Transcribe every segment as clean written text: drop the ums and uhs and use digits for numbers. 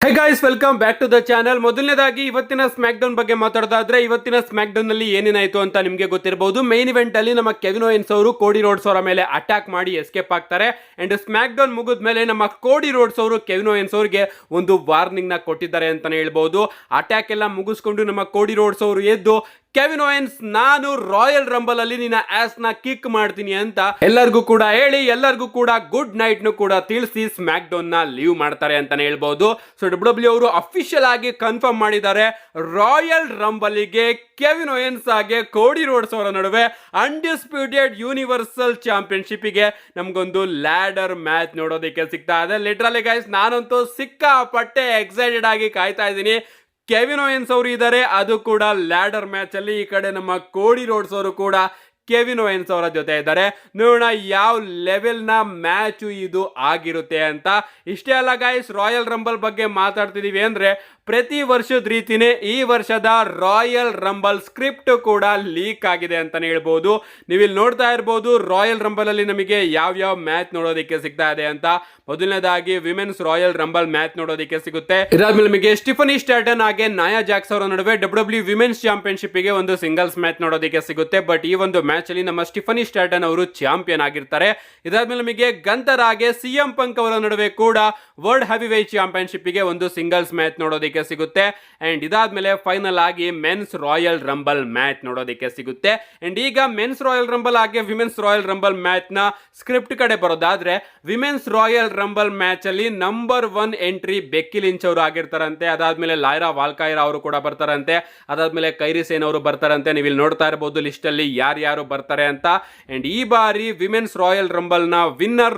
Hey guys, welcome back to the channel. ಮೊದಲನೇದಾಗಿ ಇವತ್ತಿನ smack down ಬಗ್ಗೆ ಮಾತಾಡೋದಾದ್ರೆ, ಇವತ್ತಿನ ಸ್ಮ್ಯಾಕ್ ಡೌನ್ ನಲ್ಲಿ ಏನೇನಾಯ್ತು ಅಂತ ನಿಮಗೆ ಗೊತ್ತಿರಬಹುದು. ಮೇನ್ ಇವೆಂಟ್ ಅಲ್ಲಿ ನಮ್ಮ ಕೆವಿನ್ ಓವೆನ್ಸ್ ಅವರು ಕೋಡಿ ರೋಡ್ಸ್ ಅವರ ಮೇಲೆ ಅಟ್ಯಾಕ್ ಮಾಡಿ ಎಸ್ಕೇಪ್ ಆಗ್ತಾರೆ. ಅಂಡ್ ಸ್ಮ್ಯಾಕ್ ಡೌನ್ ಮುಗಿದ ಮೇಲೆ ನಮ್ಮ ಕೋಡಿ ರೋಡ್ಸ್ ಅವರು ಕೆವಿನ್ ಓವೆನ್ಸ್ ಅವರಿಗೆ ಒಂದು ವಾರ್ನಿಂಗ್ ನ ಕೊಟ್ಟಿದ್ದಾರೆ ಅಂತಾನೆ ಹೇಳ್ಬಹುದು. ಅಟ್ಯಾಕ್ ಎಲ್ಲ ಮುಗಿಸ್ಕೊಂಡು ನಮ್ಮ ಕೋಡಿ ರೋಡ್ಸ್ ಅವರು ಎದ್ದು, ಕೆವಿನ್ ಓವೆನ್ಸ್, ನಾನು ರಾಯಲ್ ರಂಬಲ್ ಅಲ್ಲಿ ನಿನ್ನ ಆಸ್ ನ ಕಿಕ್ ಮಾಡ್ತೀನಿ ಅಂತ ಎಲ್ಲರಿಗೂ ಕೂಡ ಹೇಳಿ, ಎಲ್ಲರಿಗೂ ಕೂಡ ಗುಡ್ ನೈಟ್ ನು ಕೂಡ ತಿಳಿಸಿ ಸ್ಮ್ಯಾಕ್ ಡೌನ್ ನ ಲೀವ್ ಮಾಡ್ತಾರೆ ಅಂತಾನೆ ಹೇಳ್ಬಹುದು. ಸೊ ಡಬ್ಲ್ಯೂ ಅವರು ಅಫಿಷಿಯಲ್ ಆಗಿ ಕನ್ಫರ್ಮ್ ಮಾಡಿದ್ದಾರೆ, ರಾಯಲ್ ರಂಬಲ್ ಗೆ ಕೆವಿನ್ ಓವೆನ್ಸ್ ಹಾಗೆ ಕೋಡಿ ರೋಡ್ಸ್ ಅವರ ನಡುವೆ ಅನ್ಡಿಸ್ಪ್ಯೂಟೆಡ್ ಯೂನಿವರ್ಸಲ್ ಚಾಂಪಿಯನ್ಶಿಪ್ ಗೆ ನಮ್ಗೊಂದು ಲ್ಯಾಡರ್ ಮ್ಯಾಚ್ ನೋಡೋದಕ್ಕೆ ಸಿಗ್ತಾ ಇದೆ. ಲಿಟ್ರಲಿ ಗೈಸ್, ನಾನಂತೂ ಸಿಕ್ಕಾಪಟ್ಟೆ ಎಕ್ಸೈಟೆಡ್ ಆಗಿ ಕಾಯ್ತಾ ಇದ್ದೀನಿ. ಕೆವಿನ್ ಓವೆನ್ಸ್ ಅವರು ಇದ್ದಾರೆ, ಅದು ಕೂಡ ಲ್ಯಾಡರ್ ಮ್ಯಾಚ್ ಅಲ್ಲಿ. ಈ ಕಡೆ ನಮ್ಮ ಕೋಡಿ ರೋಡ್ಸ್ ಅವರು ಕೂಡ ಕೆವಿನ್ ಓವೆನ್ಸ್ ಅವರ ಜೊತೆ ಇದ್ದಾರೆ. ನೋಡೋಣ ಯಾವ ಲೆವೆಲ್ ನ ಮ್ಯಾಚ್ ಇದು ಆಗಿರುತ್ತೆ ಅಂತ. ಇಷ್ಟೇ ಅಲ್ಲ ಗೈಸ್, ರಾಯಲ್ ರಂಬಲ್ ಬಗ್ಗೆ ಮಾತಾಡ್ತಿದೀವಿ ಅಂದ್ರೆ ಪ್ರತಿ ವರ್ಷದ ರೀತಿನೇ ಈ ವರ್ಷದ ರಾಯಲ್ ರಂಬಲ್ ಸ್ಕ್ರಿಪ್ಟ್ ಕೂಡ ಲೀಕ್ ಆಗಿದೆ ಅಂತಾನೆ ಹೇಳ್ಬೋದು. ನೀವಿಲ್ಲಿ ನೋಡ್ತಾ ಇರ್ಬೋದು ರಾಯಲ್ ರಂಬಲ್ ಅಲ್ಲಿ ನಮಗೆ ಯಾವ ಮ್ಯಾಚ್ ನೋಡೋದಕ್ಕೆ ಸಿಗ್ತಾ ಇದೆ ಅಂತ. ಮೊದಲನೇದಾಗಿ ವಿಮೆನ್ಸ್ ರಾಯಲ್ ರಂಬಲ್ ಮ್ಯಾಚ್ ನೋಡೋದಕ್ಕೆ ಸಿಗುತ್ತೆ. ಇದಾದ್ಮೇಲೆ ನಮಗೆ ಸ್ಟಿಫನಿ ಸ್ಟ್ಯಾಟನ್ ಹಾಗೆ ನಾಯಾ ಜಾಕ್ಸ್ ಅವರ ನಡುವೆ ಡಬ್ಲ್ಯೂ ವಿಮೆನ್ಸ್ ಚಾಂಪಿಯನ್ಶಿಪ್ ಗೆ ಒಂದು ಸಿಂಗಲ್ಸ್ ಮ್ಯಾಚ್ ನೋಡೋದಕ್ಕೆ ಸಿಗುತ್ತೆ. ಬಟ್ ಈ ಒಂದು ಮ್ಯಾಚ್ ಅಲ್ಲಿ ನಮ್ಮ ಸ್ಟಿಫನಿ ಸ್ಟ್ಯಾಟನ್ ಅವರು ಚಾಂಪಿಯನ್ ಆಗಿರ್ತಾರೆ. ಇದಾದ್ಮೇಲೆ ನಮಗೆ ಗಂತರ್ ಹಾಗೆ ಸಿಎಂ ಪಂಕ್ ಅವರ ನಡುವೆ ಕೂಡ ವರ್ಲ್ಡ್ ಹೆವಿ ವೇಟ್ ಚಾಂಪಿಯನ್ಶಿಪ್ ಗೆ ಒಂದು ಸಿಂಗಲ್ಸ್ ಮ್ಯಾಚ್ ನೋಡೋದಕ್ಕೆ ಸಿಗುತ್ತೆ. ಅಂಡ್ ಇದಾದ್ಮೇಲೆ ಫೈನಲ್ ಆಗಿ ಮೆನ್ಸ್ ರಾಯಲ್ ರಂಬಲ್ ಮ್ಯಾಚ್ ನೋಡೋದಕ್ಕೆ ಸಿಗುತ್ತೆ. ಅಂಡ್ ಈಗ ಮೆನ್ಸ್ ರಾಯಲ್ ರಂಬಲ್ ಹಾಗೆ ವಿಮೆನ್ಸ್ ರಾಯಲ್ ರಂಬಲ್ ಮ್ಯಾಚ್ ನ ಸ್ಕ್ರಿಪ್ಟ್ ಕಡೆ ಬರೋದಾದ್ರೆ, ವಿಮೆನ್ಸ್ ರಾಯಲ್ ರಂಬಲ್ ಮ್ಯಾಚ್ ಅಲ್ಲಿ ನಂಬರ್ 1 ಎಂಟ್ರಿ ಬೆಕ್ಕಿ ಲಿಂಚ್ ಅವರು ಆಗಿರ್ತಾರಂತೆ. ಅದಾದ್ಮೇಲೆ ಲೈರಾ ವಾಲ್ಕೈರಾ ಅವರು ಕೂಡ ಬರ್ತಾರಂತೆ. ಅದಾದ್ಮೇಲೆ ಕೈರಿ ಸೇನ್ ಅವರು ಬರ್ತಾರಂತೆ. ನೀವು ಇಲ್ಲಿ ನೋಡ್ತಾ ಇರಬಹುದು ಲಿಸ್ಟ್ ಅಲ್ಲಿ ಯಾರ್ಯಾರು ಬರ್ತಾರೆ ಅಂತ. ಅಂಡ್ ಈ ಬಾರಿ ವಿಮೆನ್ಸ್ ರಾಯಲ್ ರಂಬಲ್ ನ ವಿನ್ನರ್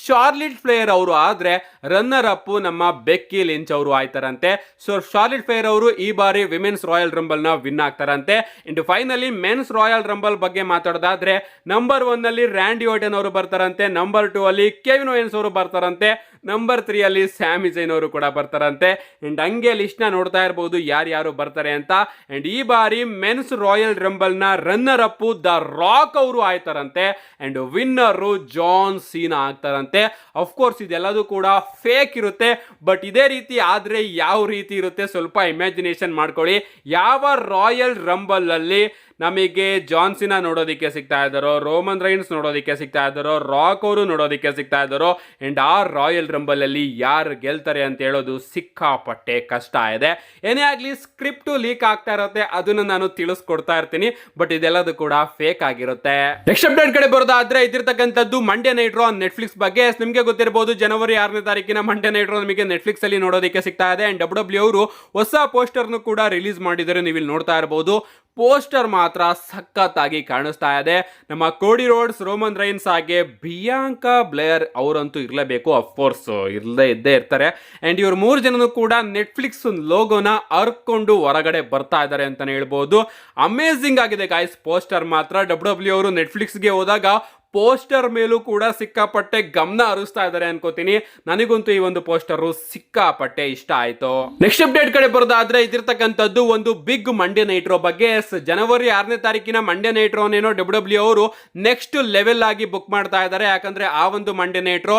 ಶಾರ್ಲಿಟ್ ಫ್ಲೇರ್ ಅವರು ಆದ್ರೆ, ರನ್ನರ್ ಅಪ್ ನಮ್ಮ ಬೆಕ್ಕಿ ಲಿಂಚ್ ಅವರು ಆಯ್ತಾರಂತೆ. ಸೊ ಶಾರ್ಲಿಟ್ ಫ್ಲೇರ್ ಅವರು ಈ ಬಾರಿ ವಿಮೆನ್ಸ್ ರಾಯಲ್ ರಂಬಲ್ ನ ವಿನ್ ಆಗ್ತಾರಂತೆ. And finally men's royal rumble ಬಗ್ಗೆ ಮಾತಾಡೋದಾದ್ರೆ, ನಂಬರ್ 1 ಅಲ್ಲಿ ರ್ಯಾಂಡಿ ಓರ್ಟನ್ ಅವರು ಬರ್ತಾರಂತೆ. ನಂಬರ್ 2 ಅಲ್ಲಿ ಕೆವಿನ್ ಓವೆನ್ಸ್ ಅವರು ಬರ್ತಾರಂತೆ. ನಂಬರ್ 3 ಅಲ್ಲಿ ಸ್ಯಾಮಿ ಝೈನ್ ಅವರು ಕೂಡ ಬರ್ತಾರಂತೆ. ಅಂಡ್ ಹಂಗೆ ಲಿಸ್ಟ್ ನ ನೋಡ್ತಾ ಇರಬಹುದು ಯಾರ್ಯಾರು ಬರ್ತಾರೆ ಅಂತ. ಅಂಡ್ ಈ ಬಾರಿ ಮೆನ್ಸ್ ರಾಯಲ್ ರಂಬಲ್ ನ ರನ್ನರ್ ಅಪ್ ದ ರಾಕ್ ಅವರು ಆಯ್ತಾರಂತೆ. ಅಂಡ್ ವಿನ್ನರ್ ಜಾನ್ ಸೀನಾ ಆಗ್ತಾರಂತೆ. ಅಫ್ಕೋರ್ಸ್ ಇದೆಲ್ಲದೂ ಕೂಡ ಫೇಕ್ ಇರುತ್ತೆ, ಬಟ್ ಇದೇ ರೀತಿ ಆದ್ರೆ ಯಾವ ರೀತಿ ಇರುತ್ತೆ ಸ್ವಲ್ಪ ಇಮ್ಯಾಜಿನೇಷನ್ ಮಾಡ್ಕೊಳ್ಳಿ. ಯಾವ ರಾಯಲ್ ರಂಬಲ್ ಅಲ್ಲಿ ನಮಗೆ ಜಾನ್ಸಿನಾ ನೋಡೋದಕ್ಕೆ ಸಿಗ್ತಾ ಇದ್ದಾರೋ, ರೋಮನ್ ರೈನ್ಸ್ ನೋಡೋದಕ್ಕೆ ಸಿಗ್ತಾ ಇದ್ದಾರೋ, ರಾಕ್ ಅವರು ನೋಡೋದಕ್ಕೆ ಸಿಗ್ತಾ ಇದ್ದಾರೋ, ಅಂಡ್ ಆ ರಾಯಲ್ ರಂಬಲ್ ಅಲ್ಲಿ ಯಾರು ಗೆಲ್ತಾರೆ ಅಂತ ಹೇಳೋದು ಸಿಕ್ಕಾಪಟ್ಟೆ ಕಷ್ಟ ಇದೆ. ಏನೇ ಆಗ್ಲಿ ಸ್ಕ್ರಿಪ್ಟ್ ಲೀಕ್ ಆಗ್ತಾ ಇರುತ್ತೆ, ಅದನ್ನ ನಾನು ತಿಳಿಸ್ಕೊಡ್ತಾ ಇರ್ತೀನಿ, ಬಟ್ ಇದೆಲ್ಲದು ಕೂಡ ಫೇಕ್ ಆಗಿರುತ್ತೆ. ನೆಕ್ಸ್ಟ್ ಅಪ್ಡೇಟ್ ಕಡೆ ಬರೋದಾದ್ರೆ, ಇದಿರ್ತಕ್ಕಂಥದ್ದು ಮಂಡ್ಯ ನೈಟ್ ರೋ ನೆಟ್ಫ್ಲಿಕ್ಸ್ ಬಗ್ಗೆ. ನಿಮಗೆ ಗೊತ್ತಿರಬಹುದು ಜನವರಿ 6ನೇ ತಾರೀಕಿನ ಮಂಡ್ಯ ನೈಟ್ ರೋ ನಮಗೆ ನೆಟ್ಫ್ಲಿಕ್ಸ್ ಅಲ್ಲಿ ನೋಡೋದಕ್ಕೆ ಸಿಗ್ತಾ ಇದೆ. ಅಂಡ್ ಡಬ್ಲ್ಯೂ ಅವರು ಹೊಸ ಪೋಸ್ಟರ್ ಕೂಡ ರಿಲೀಸ್ ಮಾಡಿದ್ದಾರೆ. ನೀವು ಇಲ್ಲಿ ನೋಡ್ತಾ ಇರಬಹುದು. ಪೋಸ್ಟರ್ ಮಾತ್ರ ಸಖತ್ತಾಗಿ ಕಾಣಿಸ್ತಾ ಇದೆ. ನಮ್ಮ ಕೋಡಿ ರೋಡ್ಸ್, ರೋಮನ್ ರೈನ್ಸ್ ಹಾಗೆ ಬಿಯಾಂಕಾ ಬ್ಲೇಯರ್ ಅವರಂತೂ ಇರಲೇಬೇಕು, ಅಫ್ಕೋರ್ಸ್ ಇಲ್ಲದೆ ಇದ್ದೇ ಇರ್ತಾರೆ. ಅಂಡ್ ಇವ್ರು 3 ಜನನು ಕೂಡ ನೆಟ್ಫ್ಲಿಕ್ಸ್ ಲೋಗೋನ ಅರ್ಕೊಂಡು ಹೊರಗಡೆ ಬರ್ತಾ ಇದ್ದಾರೆ ಅಂತಾನೆ ಹೇಳ್ಬೋದು. ಅಮೇಝಿಂಗ್ ಆಗಿದೆ ಗಾಯ್ಸ್ ಪೋಸ್ಟರ್ ಮಾತ್ರ. ಡಬ್ಲ್ಯೂ ಅವರು ನೆಟ್ಫ್ಲಿಕ್ಸ್ಗೆ ಹೋದಾಗ ಪೋಸ್ಟರ್ ಮೇಲೂ ಕೂಡ ಸಿಕ್ಕಾಪಟ್ಟೆ ಗಮನ ಹರಿಸ್ತಾ ಇದ್ದಾರೆ ಅನ್ಕೋತೀನಿ. ನನಗಂತೂ ಈ ಒಂದು ಪೋಸ್ಟರ್ ಸಿಕ್ಕಾಪಟ್ಟೆ ಇಷ್ಟ ಆಯ್ತು. ನೆಕ್ಸ್ಟ್ ಅಪ್ಡೇಟ್ ಕಡೆ ಬರೋದಾದ್ರೆ, ಇದಿರ್ತಕ್ಕಂಥದ್ದು ಒಂದು ಬಿಗ್ ಮಂಡ್ಯ ನೈಟ್ ರೋ ಬಗ್ಗೆ. ಜನವರಿ 6ನೇ ತಾರೀಕಿನ ಮಂಡ್ಯ ನೈಟ್ ರೋನೇನೋ ಡಬ್ಲ್ಯೂ ಅವರು ನೆಕ್ಸ್ಟ್ ಲೆವೆಲ್ ಆಗಿ ಬುಕ್ ಮಾಡ್ತಾ ಇದ್ದಾರೆ. ಯಾಕಂದ್ರೆ ಆ ಒಂದು ಮಂಡ್ಯ ನೈಟ್ ರೋ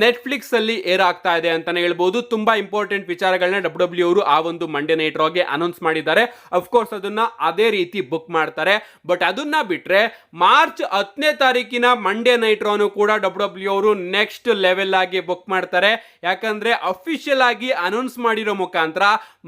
ನೆಟ್ಫ್ಲಿಕ್ಸ್ ಅಲ್ಲಿ ಏರ್ ಆಗ್ತಾ ಇದೆ ಅಂತಾನೆ ಹೇಳ್ಬಹುದು. ತುಂಬಾ ಇಂಪಾರ್ಟೆಂಟ್ ವಿಚಾರಗಳನ್ನ ಡಬ್ಲ್ಯೂ ಅವರು ಆ ಒಂದು ಮಂಡ್ಯ ನೈಟ್ ರೋಗೆ ಅನೌನ್ಸ್ ಮಾಡಿದ್ದಾರೆ. ಅಫ್ಕೋರ್ಸ್ ಅದನ್ನ ಅದೇ ರೀತಿ ಬುಕ್ ಮಾಡ್ತಾರೆ. ಬಟ್ ಅದನ್ನ ಬಿಟ್ರೆ ಮಾರ್ಚ್ 10ನೇ ತಾರೀಕಿನ ಮಂಡ್ಯ ನೈಟ್ ರೋನು ಕೂಡ ಡಬ್ಲ್ಯೂ ಅವರು ನೆಕ್ಸ್ಟ್ ಲೆವೆಲ್ ಆಗಿ ಬುಕ್ ಮಾಡ್ತಾರೆ. ಯಾಕಂದ್ರೆ ಅಫಿಷಿಯಲ್ ಆಗಿ ಅನೌನ್ಸ್ ಮಾಡಿರೋ ಮುಖಾಂತರ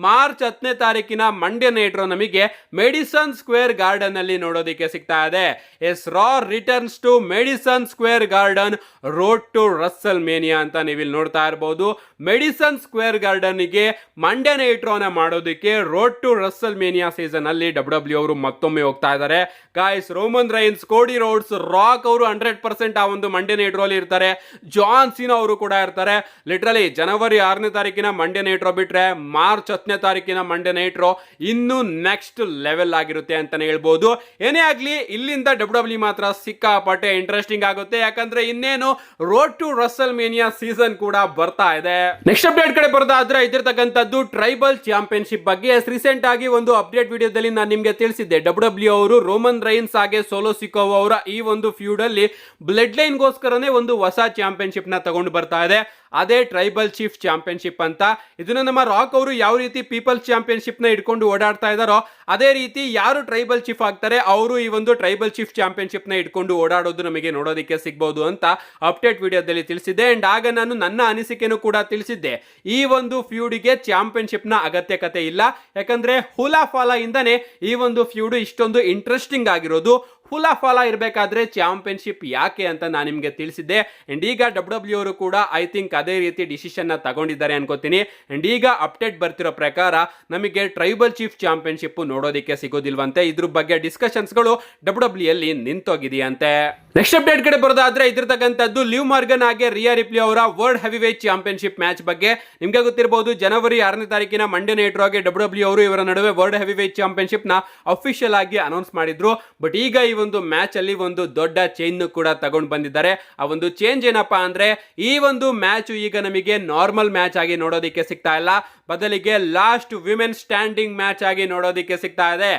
ಮಾರ್ಚ್ 10ನೇ ತಾರೀಕಿನ ಮಂಡ್ಯ ನೈಟ್ ರೋ ನಮಗೆ ಮೆಡಿಸನ್ ಸ್ಕ್ವೇರ್ ಗಾರ್ಡನ್ ಅಲ್ಲಿ ನೋಡೋದಕ್ಕೆ ಸಿಗ್ತಾ ಇದೆ. Yes, Raw returns to Madison Square Garden road to WrestleMania ಅಂತ ನೀವು ಇಲ್ಲಿ ನೋಡ್ತಾ ಇರಬಹುದು. ಮೆಡಿಸನ್ ಸ್ಕ್ವೇರ್ ಗಾರ್ಡನ್ ಗೆ ಮಂಡ್ಯ ನೈಟ್ ರೋನ ಮಾಡೋದಕ್ಕೆ road to WrestleMania season ಅಲ್ಲಿ ಡಬ್ಲ್ಯೂ ಅವರು ಮತ್ತೊಮ್ಮೆ ಹೋಗ್ತಾ ಇದ್ದಾರೆ. Guys, Roman Reigns, Cody Rhodes, Rock ಅವರು 100% ಆ ಒಂದು ಮಂಡ್ಯ ನೈಟ್ ರೋ ಇರ್ತಾರೆ. ಜಾನ್ ಸೀನಾ ಅವರು ಕೂಡ ಇರ್ತಾರೆ. ಲಿಟ್ರಲಿ ಜನವರಿ 6ನೇ ತಾರೀಕಿನ ಮಂಡ್ಯ ನೈಟ್ ರೋ ಬಿಟ್ರೆ ಮಾರ್ಚ್ 10ನೇ ತಾರೀಕಿನ ಮಂಡ್ಯ ನೈಟ್ ರೋ ಇನ್ನು ನೆಕ್ಸ್ಟ್ ಲೆವೆಲ್ ಆಗಿರುತ್ತೆ ಅಂತಾನೆ ಹೇಳ್ಬೋದು. ಏನೇ ಆಗ್ಲಿ ಇಲ್ಲಿಂದ ಡಬ್ಲ್ಯೂ ಮಾತ್ರ ಸಿಕ್ಕಾಪಟ್ಟೆ ಇಂಟ್ರೆಸ್ಟಿಂಗ್ ಆಗುತ್ತೆ. ಯಾಕಂದ್ರೆ ಇನ್ನೇನು road to WrestleMania season ಕೂಡ ಬರ್ತಾ ಇದೆ. ನೆಕ್ಸ್ಟ್ ಅಪ್ಡೇಟ್ ಕಡೆ ಬರೋದಾದ್ರೆ, ಇದಿರ್ತಕ್ಕಂಥದ್ದು ಟ್ರೈಬಲ್ ಚಾಂಪಿಯನ್ಶಿಪ್ ಬಗ್ಗೆ. ರೀಸೆಂಟ್ ಆಗಿ ಒಂದು ಅಪ್ಡೇಟ್ ವಿಡಿಯೋದಲ್ಲಿ ನಾನು ನಿಮ್ಗೆ ತಿಳಿಸಿದ್ದೆ, ಡಬ್ಲ್ಯೂ ಅವರು ರೋಮನ್ ರೈನ್ಸ್ ಹಾಗೆ ಸೋಲೋ ಸಿಕೋವಾ ಅವರ ಈ ಒಂದು ಫ್ಯೂಡ್ ಅಲ್ಲಿ ಅಲ್ಲಿ ಬ್ಲಡ್ ಲೈನ್ಗೋಸ್ಕರನೇ ಒಂದು ಹೊಸ ಚಾಂಪಿಯನ್ಶಿಪ್ ನ ತಗೊಂಡು ಬರ್ತಾ ಇದೆ, ಅದೇ ಟ್ರೈಬಲ್ ಚೀಫ್ ಚಾಂಪಿಯನ್ಶಿಪ್ ಅಂತ. ಇದನ್ನ ನಮ್ಮ ರಾಕ್ ಅವರು ಯಾವ ರೀತಿ ಪೀಪಲ್ಸ್ ಚಾಂಪಿಯನ್ಶಿಪ್ ನ ಇಟ್ಕೊಂಡು ಓಡಾಡ್ತಾ ಇದಾರೋ ಅದೇ ರೀತಿ ಯಾರು ಟ್ರೈಬಲ್ ಚೀಫ್ ಆಗ್ತಾರೆ ಅವರು ಈ ಒಂದು ಟ್ರೈಬಲ್ ಚೀಫ್ ಚಾಂಪಿಯನ್ಶಿಪ್ ನ ಇಟ್ಕೊಂಡು ಓಡಾಡೋದು ನಮಗೆ ನೋಡೋದಕ್ಕೆ ಸಿಗಬಹುದು ಅಂತ ಅಪ್ಡೇಟ್ ವಿಡಿಯೋದಲ್ಲಿ ತಿಳಿಸಿದ್ದೆ. ಅಂಡ್ ಆಗ ನಾನು ನನ್ನ ಅನಿಸಿಕೆನೂ ಕೂಡ ತಿಳಿಸಿದ್ದೆ, ಈ ಒಂದು ಫ್ಯೂಡಿಗೆ ಚಾಂಪಿಯನ್ಶಿಪ್ ನ ಅಗತ್ಯಕತೆ ಇಲ್ಲ, ಯಾಕಂದ್ರೆ ಹುಲಾ ಫಾಲಾ ಇಂದಾನೆ ಈ ಒಂದು ಫ್ಯೂಡ್ ಇಷ್ಟೊಂದು ಇಂಟ್ರೆಸ್ಟಿಂಗ್ ಆಗಿರೋದು. ಹುಲಾ ಫಾಲಾ ಇರಬೇಕಾದ್ರೆ ಚಾಂಪಿಯನ್ಶಿಪ್ ಯಾಕೆ ಅಂತ ನಾನು ನಿಮಗೆ ತಿಳಿಸಿದ್ದೆ. ಅಂಡ್ ಈಗ ಡಬ್ಲ್ಯೂ ಅವರು ಕೂಡ ಐ ಥಿಂಕ್ ಅದೇ ರೀತಿ ಡಿಸಿಷನ್ ನ ತಗೊಂಡಿದ್ದಾರೆ ಅನ್ಕೋತೀನಿ. ಅಂಡ್ ಈಗ ಅಪ್ಡೇಟ್ ಬರ್ತಿರೋ ಪ್ರಕಾರ ನಮಗೆ ಟ್ರೈಬಲ್ ಚೀಫ್ ಚಾಂಪಿಯನ್ಶಿಪ್ ನೋಡೋದಕ್ಕೆ ಸಿಗೋದಿಲ್ವಂತೆ. ಇದ್ರ ಬಗ್ಗೆ ಡಿಸ್ಕಷನ್ಸ್ ಗಳು ಡಬ್ಲ್ಯೂ ಅಲ್ಲಿ ನಿಂತೋಗಿದೆಯಂತೆ. ನೆಕ್ಸ್ಟ್ ಅಪ್ಡೇಟ್ ಕಡೆ ಬರೋದಾದ್ರೆ ಇದಿರ್ತಕ್ಕಂಥದ್ದು ಲಿವ್ ಮಾರ್ಗನ್ ಹಾಗೆ ರಿಯಾ ರಿಪ್ಲಿ ಅವರ world heavy wait championship match ಬಗ್ಗೆ. ನಿಮ್ಗೆ ಗೊತ್ತಿರಬಹುದು, ಜನವರಿ 6ನೇ ತಾರೀಕಿನ ಮಂಡೇ ನೈಟ್ ರಾಗೆ ಡಬ್ಲ್ಯೂ ಅವರು ಇವರ ನಡುವೆ ವರ್ಲ್ಡ್ ಹೆವಿ ವೇಟ್ ಚಾಂಪಿಯನ್ಶಿಪ್ ನ ಅಫಿಷಿಯಲ್ ಆಗಿ ಅನೌನ್ಸ್ ಮಾಡಿದ್ರು. ಬಟ್ ಈಗ ಈ ಒಂದು ಮ್ಯಾಚ್ ಅಲ್ಲಿ ಒಂದು ದೊಡ್ಡ ಚೇಂಜ್ ಕೂಡ ತಗೊಂಡು ಬಂದಿದ್ದಾರೆ. ಆ ಒಂದು ಚೇಂಜ್ ಏನಪ್ಪಾ ಅಂದ್ರೆ ಈ ಒಂದು ಮ್ಯಾಚ್ ಈಗ ನಮಗೆ ನಾರ್ಮಲ್ ಮ್ಯಾಚ್ ಆಗಿ ನೋಡೋದಕ್ಕೆ ಸಿಗ್ತಾ ಇಲ್ಲ, ಬದಲಿಗೆ ಲಾಸ್ಟ್ ವಿಮೆನ್ ಸ್ಟ್ಯಾಂಡಿಂಗ್ ಮ್ಯಾಚ್ ಆಗಿ ನೋಡೋದಕ್ಕೆ ಸಿಗ್ತಾ ಇದೆ.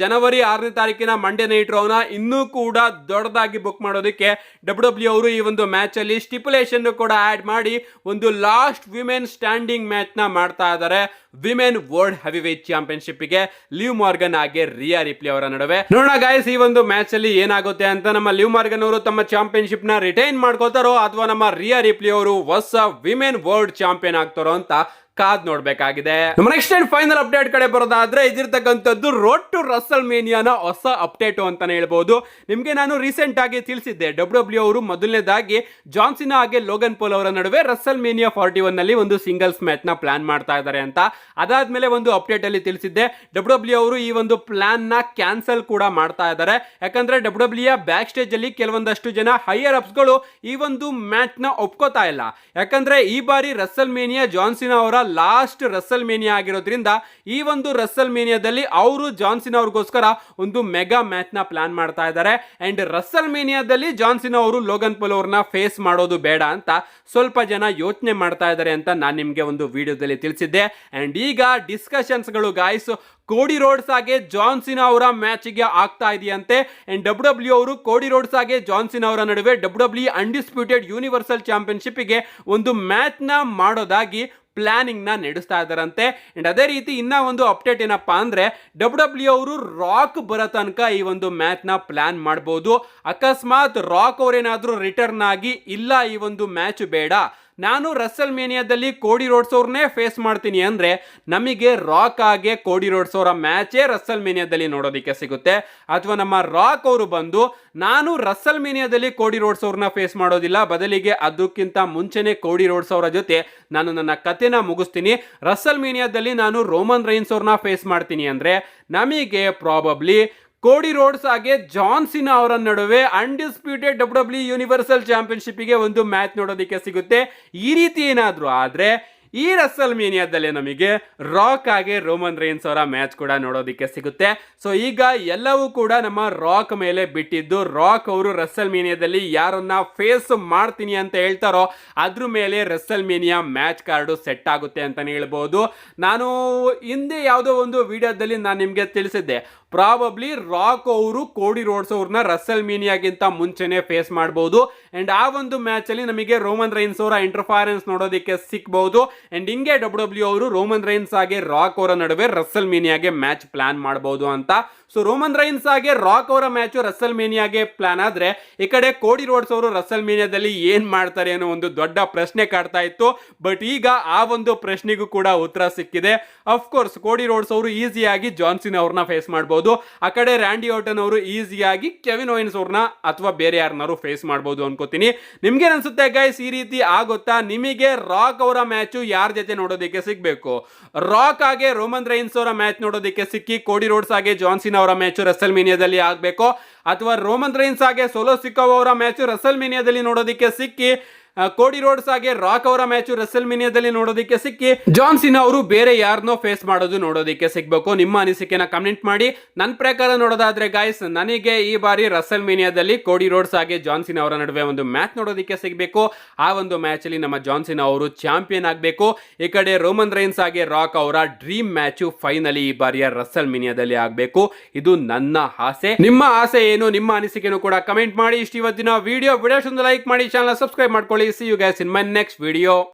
ಜನವರಿ 6ನೇ ತಾರೀಕಿನ ಮಂಡೇ ನೈಟ್ ರೋನ ಇನ್ನೂ ಕೂಡ ದೊಡ್ಡದಾಗಿ ಬುಕ್ ಮಾಡೋದಕ್ಕೆ ಡಬ್ಲ್ಯೂ ಅವರು ಈ ಒಂದು ಮ್ಯಾಚ್ ಅಲ್ಲಿ ಸ್ಟಿಪ್ಯುಲೇಷನ್ ಕೂಡ ಆಡ್ ಮಾಡಿ ಒಂದು ಲಾಸ್ಟ್ ವಿಮೆನ್ ಸ್ಟ್ಯಾಂಡಿಂಗ್ ಮ್ಯಾಚ್ ನ ಮಾಡ್ತಾ ಇದ್ದಾರೆ women world heavy wait championship ಗೆ ಲಿವ್ ಮಾರ್ಗನ್ ಹಾಗೆ ರಿಯಾ ರಿಪ್ಲಿ ಅವರ ನಡುವೆ. ನೋಡೋಣ ಗಾಯ್ಸ್ ಈ ಒಂದು ಮ್ಯಾಚ್ ಅಲ್ಲಿ ಏನಾಗುತ್ತೆ ಅಂತ. ನಮ್ಮ ಲಿವ್ ಮಾರ್ಗನ್ ಅವರು ತಮ್ಮ ಚಾಂಪಿಯನ್ಶಿಪ್ ನ ರಿಟೈನ್ ಮಾಡ್ಕೋತಾರೋ ಅಥವಾ ನಮ್ಮ ರಿಯಾ ರಿಪ್ಲಿ ಅವರು ಹೊಸ ವಿಮೆನ್ ವರ್ಲ್ಡ್ ಚಾಂಪಿಯನ್ ಆಗ್ತಾರೋ ಅಂತ ಕಾದ್ ನೋಡ್ಬೇಕಾಗಿದೆ. ನಮ್ಮ ನೆಕ್ಸ್ಟ್ ಅಂಡ್ ಫೈನಲ್ ಅಪ್ಡೇಟ್ ಕಡೆ ಬರೋದಾದ್ರೆ ಇದಿರ್ತಕ್ಕಂಥದ್ದು ರೋಡ್ ಟು ರಸಲ್ ಮೇನಿಯಾನ ಹೊಸ ಅಪ್ಡೇಟ್ ಅಂತಾನೆ ಹೇಳ್ಬಹುದು. ನಿಮ್ಗೆ ನಾನು ರೀಸೆಂಟ್ ಆಗಿ ತಿಳಿಸಿದ್ದೆ, ಡಬ್ಲ್ಯೂ ಅವರು ಮೊದಲನೇದಾಗಿ ಜಾನ್ ಸಿನಾ ಹಾಗೆ ಲೋಗನ್ ಪೋಲ್ ಅವರ ನಡುವೆ ರಸಲ್ ಮೇನಿಯಾ 41 ನಲ್ಲಿ ಒಂದು ಸಿಂಗಲ್ಸ್ ಮ್ಯಾಚ್ ನ ಪ್ಲಾನ್ ಮಾಡ್ತಾ ಇದ್ದಾರೆ ಅಂತ. ಅದಾದ್ಮೇಲೆ ಒಂದು ಅಪ್ಡೇಟ್ ಅಲ್ಲಿ ತಿಳಿಸಿದ್ದೆ, ಡಬ್ಲ್ಯೂ ಅವರು ಈ ಒಂದು ಪ್ಲಾನ್ ನ ಕ್ಯಾನ್ಸಲ್ ಕೂಡ ಮಾಡ್ತಾ ಇದ್ದಾರೆ. ಯಾಕಂದ್ರೆ ಡಬ್ಲ್ಯೂ ಬ್ಯಾಕ್ ಸ್ಟೇಜ್ ಅಲ್ಲಿ ಕೆಲವೊಂದಷ್ಟು ಜನ ಹೈಯರ್ ಅಪ್ಸ್ ಗಳು ಈ ಒಂದು ಮ್ಯಾಚ್ ನ ಒಪ್ಕೋತಾ ಇಲ್ಲ. ಯಾಕಂದ್ರೆ ಈ ಬಾರಿ ರಸಲ್ ಮೇನಿಯಾ ಜಾನ್ ಸಿನಾ ಅವರ ಲಾಸ್ಟ್ ರಸಲ್ ಮೇನಿಯಾ ಆಗಿರೋದ್ರಿಂದ ಈ ಒಂದು ರಸಲ್ ಮೇನಿಯಾದಲ್ಲಿ ಅವರು ಜಾನ್ ಸಿನಾ ಅವ್ರಿಗೋಸ್ಕರ ಒಂದು ಮೆಗಾ ಮ್ಯಾಚ್ ನ ಪ್ಲಾನ್ ಮಾಡ್ತಾ ಇದ್ದಾರೆ. ಅಂಡ್ ರಸಲ್ ಮೇನಿಯಾದಲ್ಲಿ ಜಾನ್ ಸಿನಾ ಅವರು ಲೋಗನ್ ಪೋಲ್ ಅವ್ರನ್ನ ಫೇಸ್ ಮಾಡೋದು ಬೇಡ ಅಂತ ಸ್ವಲ್ಪ ಜನ ಯೋಚನೆ ಮಾಡ್ತಾ ಇದ್ದಾರೆ ಅಂತ ನಾನು ನಿಮ್ಗೆ ಒಂದು ವಿಡಿಯೋದಲ್ಲಿ ತಿಳಿಸಿದ್ದೆ. ಅಂಡ್ ಈಗ ಡಿಸ್ಕಷನ್ಸ್ ಗಳು ಗಾಯ್ಸ್ ಕೋಡಿ ರೋಡ್ಸ್ ಹಾಗೆ ಜಾನ್ ಸಿನಾ ಅವರ ಮ್ಯಾಚ್ ಗೆ ಆಗ್ತಾ ಇದೆಯಂತೆ. ಅಂಡ್ ಡಬ್ಲ್ಯೂ ಅವರು ಕೋಡಿ ರೋಡ್ಸ್ ಹಾಗೆ ಜಾನ್ ಸಿನಾ ಅವರ ನಡುವೆ ಡಬ್ಲ್ಯೂ ಅನ್ಡಿಸ್ಪ್ಯೂಟೆಡ್ ಯೂನಿವರ್ಸಲ್ ಚಾಂಪಿಯನ್ಶಿಪ್ ಗೆ ಒಂದು ಮ್ಯಾಚ್ ನ ಮಾಡೋದಾಗಿ ಪ್ಲಾನಿಂಗ್ ನ ನಡೆಸ್ತಾ ಇದ್ದಾರಂತೆ. ಅಂಡ್ ಅದೇ ರೀತಿ ಇನ್ನ ಒಂದು ಅಪ್ಡೇಟ್ ಏನಪ್ಪಾ ಅಂದ್ರೆ ಡಬ್ಲ್ಯೂ ಅವರು ರಾಕ್ ಬರೋ ತನಕ ಈ ಒಂದು ಮ್ಯಾಚ್ ನ ಪ್ಲಾನ್ ಮಾಡಬಹುದು. ಅಕಸ್ಮಾತ್ ರಾಕ್ ಅವರೇನಾದ್ರೂ ರಿಟರ್ನ್ ಆಗಿ ಇಲ್ಲ ಈ ಒಂದು ಮ್ಯಾಚ್ ಬೇಡ, ನಾನು ರಸಲ್ ಮೇನಿಯಾದಲ್ಲಿ ಕೋಡಿ ರೋಡ್ಸ್ ಅವ್ರನ್ನೇ ಫೇಸ್ ಮಾಡ್ತೀನಿ ಅಂದ್ರೆ ನಮಗೆ ರಾಕ್ ಆಗಿ ಕೋಡಿ ರೋಡ್ಸ್ ಅವರ ಮ್ಯಾಚೇ ರಸಲ್ ಮೇನಿಯಾದಲ್ಲಿ ನೋಡೋದಕ್ಕೆ ಸಿಗುತ್ತೆ. ಅಥವಾ ನಮ್ಮ ರಾಕ್ ಅವರು ಬಂದು ನಾನು ರಸಲ್ ಮೇನಿಯಾದಲ್ಲಿ ಕೋಡಿ ರೋಡ್ಸ್ ಅವ್ರನ್ನ ಫೇಸ್ ಮಾಡೋದಿಲ್ಲ, ಬದಲಿಗೆ ಅದಕ್ಕಿಂತ ಮುಂಚೆನೆ ಕೋಡಿ ರೋಡ್ಸ್ ಅವರ ಜೊತೆ ನಾನು ನನ್ನ ಕತೆನ ಮುಗಿಸ್ತೀನಿ, ರಸಲ್ ಮೇನಿಯಾದಲ್ಲಿ ನಾನು ರೋಮನ್ ರೈನ್ಸ್ ಅವ್ರನ್ನ ಫೇಸ್ ಮಾಡ್ತೀನಿ ಅಂದ್ರೆ ನಮಗೆ ಪ್ರಾಬಬ್ಲಿ ಕೋಡಿ ರೋಡ್ಸ್ ಹಾಗೆ ಜಾನ್ ಸಿನಾ ಅವರ ನಡುವೆ ಅನ್ಡಿಸ್ಪ್ಯೂಟೆಡ್ ಡಬ್ಲ್ಯೂ ಯೂನಿವರ್ಸಲ್ ಚಾಂಪಿಯನ್ಶಿಪ್ ಗೆ ಒಂದು ಮ್ಯಾಚ್ ನೋಡೋದಕ್ಕೆ ಸಿಗುತ್ತೆ. ಈ ರೀತಿ ಏನಾದ್ರೂ ಆದ್ರೆ ಈ ರಸಲ್ ಮೇನಿಯಾದಲ್ಲಿ ನಮಗೆ ರಾಕ್ ಹಾಗೆ ರೋಮನ್ ರೈನ್ಸ್ ಅವರ ಮ್ಯಾಚ್ ಕೂಡ ನೋಡೋದಕ್ಕೆ ಸಿಗುತ್ತೆ. ಸೊ ಈಗ ಎಲ್ಲವೂ ಕೂಡ ನಮ್ಮ ರಾಕ್ ಮೇಲೆ ಬಿಟ್ಟಿದ್ದು, ರಾಕ್ ಅವರು ರಸಲ್ ಮೇನಿಯಾದಲ್ಲಿ ಯಾರನ್ನ ಫೇಸ್ ಮಾಡ್ತೀನಿ ಅಂತ ಹೇಳ್ತಾರೋ ಅದ್ರ ಮೇಲೆ Russell mania match card set ಆಗುತ್ತೆ ಅಂತಾನೆ ಹೇಳ್ಬೋದು. ನಾನು ಹಿಂದೆ ಯಾವುದೋ ಒಂದು ವಿಡಿಯೋದಲ್ಲಿ ನಾನು ನಿಮಗೆ ತಿಳಿಸಿದ್ದೆ, ಪ್ರಾಬಬ್ಲಿ ರಾಕ್ ಅವರು ಕೋಡಿ ರೋಡ್ಸ್ ಅವ್ರನ್ನ ರಸಲ್ ಮೇನಿಯಾಗಿಂತ ಮುಂಚೆನೆ ಫೇಸ್ ಮಾಡಬಹುದು. ಅಂಡ್ ಆ ಒಂದು ಮ್ಯಾಚ್ ಅಲ್ಲಿ ನಮಗೆ ರೋಮನ್ ರೈನ್ಸ್ ಅವರ ಇಂಟರ್ಫರೆನ್ಸ್ ನೋಡೋದಕ್ಕೆ ಸಿಕ್ಬಹುದು. ಅಂಡ್ ಹಿಂಗೆ ಡಬ್ಲ್ಯೂ ಅವರು ರೋಮನ್ ರೈನ್ಸ್ ಹಾಗೆ ರಾಕ್ ಅವರ ನಡುವೆ ರಸಲ್ ಮೇನಿಯಾಗೆ ಮ್ಯಾಚ್ ಪ್ಲಾನ್ ಮಾಡಬಹುದು ಅಂತ. ಸೊ ರೋಮನ್ ರೈನ್ಸ್ ಹಾಗೆ ರಾಕ್ ಅವರ ಮ್ಯಾಚ್ ರಸಲ್ ಮೇನಿಯಾಗೆ ಪ್ಲಾನ್ ಆದ್ರೆ ಈ ಕಡೆ ಕೋಡಿ ರೋಡ್ಸ್ ಅವರು ರಸಲ್ ಮೇನಿಯಾದಲ್ಲಿ ಏನ್ ಮಾಡ್ತಾರೆ ಅನ್ನೋ ಒಂದು ದೊಡ್ಡ ಪ್ರಶ್ನೆ ಕಾಡ್ತಾ ಇತ್ತು. ಬಟ್ ಈಗ ಆ ಒಂದು ಪ್ರಶ್ನೆಗೂ ಕೂಡ ಉತ್ತರ ಸಿಕ್ಕಿದೆ. ಅಫ್ಕೋರ್ಸ್ ಕೋಡಿ ರೋಡ್ಸ್ ಅವರು ಈಸಿಯಾಗಿ ಜಾನ್ ಸಿನಾ ಅವ್ರನ್ನ ಫೇಸ್ ಮಾಡಬಹುದು, ಆ ಕಡೆ ರ್ಯಾಂಡಿ ಆರ್ಟನ್ ಅವರು ಈಸಿಯಾಗಿ ಕೆವಿನ್ ಓವೆನ್ಸ್ ಅವ್ರನ್ನ ಅಥವಾ ಬೇರೆ ಯಾರನ್ನಾರು ಫೇಸ್ ಮಾಡಬಹುದು ಅನ್ಕೋತೀನಿ. ನಿಮ್ಗೆ ಅನ್ಸುತ್ತೆ ಗೈಸ್ ಈ ರೀತಿ ಆಗುತ್ತಾ? ನಿಮಗೆ ರಾಕ್ ಅವರ ಮ್ಯಾಚ್ ಯಾರ ಜೊತೆ ನೋಡೋದಕ್ಕೆ ಸಿಗ್ಬೇಕು? ರಾಕ್ ಹಾಗೆ ರೋಮನ್ ರೈನ್ಸ್ ಅವರ ಮ್ಯಾಚ್ ನೋಡೋದಕ್ಕೆ ಸಿಕ್ಕಿ ಕೋಡಿ ರೋಡ್ಸ್ ಹಾಗೆ ಜಾನ್ ಸಿನಾ ಅವರ ಮ್ಯಾಚ್ ರಸಲ್ ಮೇನಿಯಾದಲ್ಲಿ ಆಗ್ಬೇಕು, ಅಥವಾ ರೋಮನ್ ರೈನ್ಸ್ ಹಾಗೆ ಸೋಲೋ ಸಿಕ್ಕೋ ಅವರ ಮ್ಯಾಚ್ ರಸಲ್ ಮೇನಿಯಾದಲ್ಲಿ ನೋಡೋದಕ್ಕೆ ಸಿಕ್ಕಿ ಕೋಡಿ ರೋಡ್ಸ್ ಹಾಗೆ ರಾಕ್ ಅವರ ಮ್ಯಾಚ್ ರಸೆಲ್ ಮಿನಿಯಾದಲ್ಲಿ ನೋಡೋದಕ್ಕೆ ಸಿಕ್ಕಿ ಜಾನ್ ಸಿನಾ ಅವರು ಬೇರೆ ಯಾರನ್ನೋ ಫೇಸ್ ಮಾಡೋದು ನೋಡೋದಕ್ಕೆ ಸಿಗ್ಬೇಕು. ನಿಮ್ಮ ಅನಿಸಿಕೆನ ಕಮೆಂಟ್ ಮಾಡಿ. ನನ್ನ ಪ್ರಕಾರ ನೋಡೋದಾದ್ರೆ ಗಾಯ್ಸ್, ನನಗೆ ಈ ಬಾರಿ ರಸೆಲ್ ಮಿನಿಯಾದಲ್ಲಿ ಕೋಡಿ ರೋಡ್ಸ್ ಹಾಗೆ ಜಾನ್ ಸಿನಾ ಅವರ ನಡುವೆ ಒಂದು ಮ್ಯಾಚ್ ನೋಡೋದಕ್ಕೆ ಸಿಗಬೇಕು. ಆ ಒಂದು ಮ್ಯಾಚ್ ಅಲ್ಲಿ ನಮ್ಮ ಜಾನ್ ಸಿನಾ ಅವರು ಚಾಂಪಿಯನ್ ಆಗಬೇಕು. ಈ ಕಡೆ ರೋಮನ್ ರೈನ್ಸ್ ಹಾಗೆ ರಾಕ್ ಅವರ ಡ್ರೀಮ್ ಮ್ಯಾಚ್ ಫೈನಲಿ ಈ ಬಾರಿಯ ರಸೆಲ್ ಮಿನಿಯಾದಲ್ಲಿ ಆಗಬೇಕು. ಇದು ನನ್ನ ಆಸೆ. ನಿಮ್ಮ ಆಸೆ ಏನು, ನಿಮ್ಮ ಅನಿಸಿಕೆನೂ ಕೂಡ ಕಮೆಂಟ್ ಮಾಡಿ. ಇಷ್ಟು ಇವತ್ತಿನ ವಿಡಿಯೋ ಒಂದು ಲೈಕ್ ಮಾಡಿ, ಚಾನಲ್ ಸಬ್ಸ್ಕ್ರೈಬ್ ಮಾಡ್ಕೊಳ್ಳಿ. See you guys in my next video.